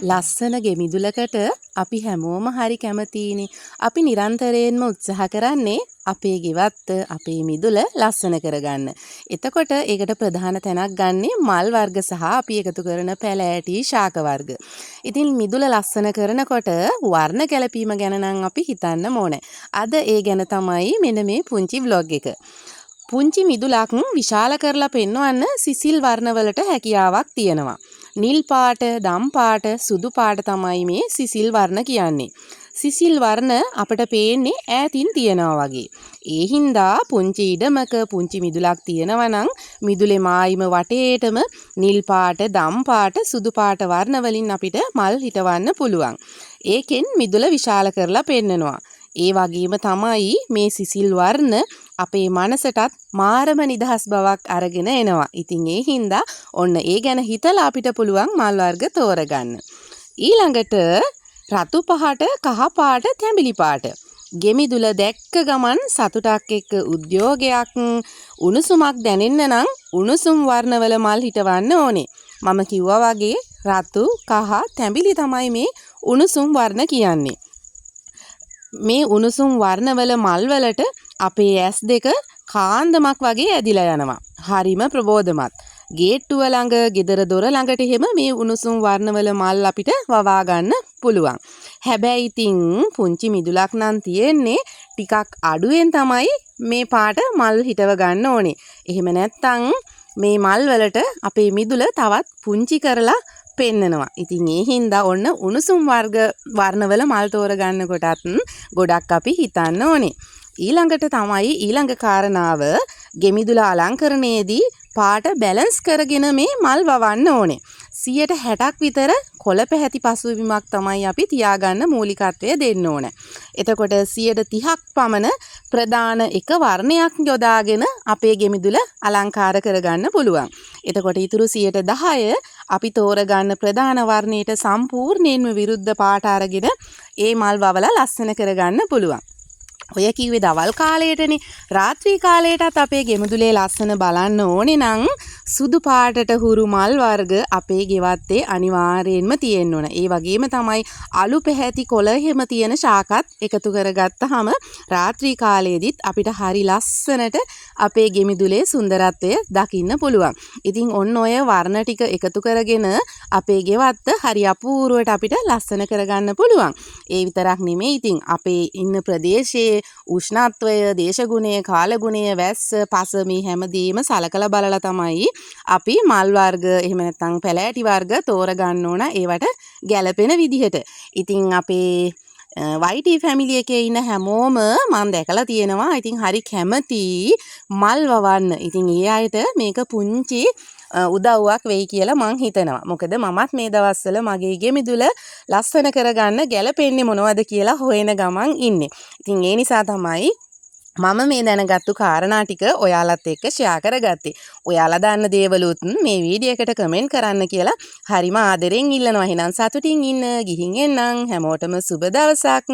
ලස්සන ගෙමිදුලකට අපි හැමෝම හරි කැමතියිනේ. අපි නිරන්තරයෙන්ම උත්සාහ කරන්නේ අපේ ගෙවත්ත අපේ මිදුල ලස්සන කරගන්න. එතකොට ඒකට ප්‍රධාන තැනක් ගන්නේ මල් වර්ග සහ අපි එකතු කරන පැලෑටි ශාක වර්ග. ඉතින් මිදුල ලස්සන කරනකොට වර්ණ ගැලපීම ගැන නම් අපි හිතන්න ඕනේ. අද ඒ ගැන තමයි මෙන්න මේ පුංචි vlog එක. පුංචි මිදුලක් විශාල කරලා පෙන්වන්න සිසිල් වර්ණවලට හැකියාවක් තියෙනවා. නිල් පාට, දම් පාට, සුදු පාට තමයි මේ සිසිල් වර්ණ කියන්නේ. සිසිල් වර්ණ අපට පේන්නේ ඈතින් තියනවා වගේ. ඒ හින්දා පුංචි ඉඩමක පුංචි මිදුලක් තියෙනවා නම් මිදුලේ මායිම වටේටම නිල් පාට, දම් පාට, සුදු පාට වර්ණ වලින් අපිට මල් හිටවන්න පුළුවන්. ඒකෙන් මිදුල විශාල කරලා පෙන්නනවා. ඒ වගේම තමයි මේ සිසිල් වර්ණ අපේ මනසටත් මාරම නිදහස් බවක් අරගෙන එනවා. ඉතින් ඒ හින්දා ඔන්න ඒ ගැන හිතලා අපිට පුළුවන් මල් වර්ග තෝරගන්න. ඊළඟට රතු පහට, කහ පාට, තැඹිලි පාට. ගෙමිදුල දැක්ක ගමන් සතුටක් එක්ක උද්‍යෝගයක්, උණුසුමක් දැනෙන්න නම් උණුසුම් වර්ණවල මල් හිටවන්න ඕනේ. මම කිව්වා වගේ රතු, කහ, තැඹිලි තමයි මේ උණුසුම් වර්ණ කියන්නේ. මේ උණුසුම් වර්ණවල මල් වලට අපේ ඇස් දෙක කාන්දමක් වගේ ඇදිලා යනවා. හරිම ප්‍රබෝධමත්. ගේට්ටුව ළඟ, ගෙදර දොර ළඟට එහෙම මේ උණුසුම් වර්ණවල මල් අපිට වවා ගන්න පුළුවන්. හැබැයි ඉතින් පුංචි මිදුලක් නම් තියෙන්නේ ටිකක් අඩුවෙන් තමයි මේ පාට මල් හිටව ගන්න ඕනේ. එහෙම නැත්නම් මේ මල් වලට අපේ මිදුල තවත් පුංචි කරලා පෙන්නනවා. ඉතින් ඒ හින්දා ඔන්න උණුසුම් වර්ණවල මල් තෝරගන්න කොටත් ගොඩක් අපි හිතන්න ඕනේ. ඊළඟට තමයි ඊළඟ කාරණාව ගෙමිදුල අලංකරණයේදී පාට බැලන්ස් කරගෙන මේ මල් වවන්න ඕනේ. 60ක් විතර කොළ පැහැති පසුබිමක් තමයි අපි තියාගන්න මූලිකත්වය දෙන්න ඕනේ. එතකොට 30ක් පමණ ප්‍රධාන එක වර්ණයක් යොදාගෙන අපේ ගෙමිදුල අලංකාර කරගන්න පුළුවන්. එතකොට ඊටු 10% අපි තෝරගන්න ප්‍රධාන වර්ණයට සම්පූර්ණයෙන්ම විරුද්ධ පාට අරගෙන ඒ මල් වවලා ලස්සන කරගන්න පුළුවන්. ඔය කිව්වේ දවල් කාලයටනේ. රාත්‍රී කාලයටත් අපේ ගෙමිදුලේ ලස්සන බලන්න ඕනේ නම් සුදු පාටට හුරු මල් වර්ග අපේ ගෙවත්තේ අනිවාර්යයෙන්ම තියෙන්න ඕන. ඒ වගේම තමයි අලු පැහැති කොළ එහෙම තියෙන ශාකත් එකතු කරගත්තාම රාත්‍රී කාලයේදීත් අපිට හරි ලස්සනට අපේ ගෙමිදුලේ සුන්දරත්වය දකින්න පුළුවන්. ඉතින් ඔන්න ඔය වර්ණ ටික එකතු කරගෙන අපේ ගෙවත්ත හරි අපූර්වට අපිට ලස්සන කරගන්න පුළුවන්. ඒ විතරක් නෙමෙයි ඉතින් අපේ ඉන්න ප්‍රදේශයේ උෂ්ණත්වය, දේශගුණය, කාලගුණය, වැස්ස, පස මේ හැමදේම සලකලා බලලා තමයි අපි මල් වර්ග එහෙම නැත්නම් පැලෑටි වර්ග තෝරගන්න ඕන ඒවට ගැළපෙන විදිහට. ඉතින් අපේ YT ෆැමිලි එකේ ඉන්න හැමෝම මම දැකලා තියෙනවා. ඉතින් හරි කැමති මල් වවන්න. ඉතින් ඒ අයට මේක පුංචි උදව්වක් වෙයි කියලා මං හිතනවා. මොකද මමත් මේ දවස්වල මගේ ගෙමිදුල ලස්සන කරගන්න ගැළපෙන්නේ මොනවද කියලා හොයන ගමන් ඉන්නේ. ඉතින් ඒ නිසා තමයි මම මේ දැනගත්තු කාරණා ටික ඔයාලත් එක්ක ෂෙයා කරගත්තේ. ඔයාලා දන්න දේවලුත් මේ වීඩියෝ එකට කමෙන්ට් කරන්න කියලා හරිම ආදරෙන් ඉල්ලනවා. එහෙනම් සතුටින් ඉන්න, ගිහින් එන්නම්. හැමෝටම සුබ දවසක්.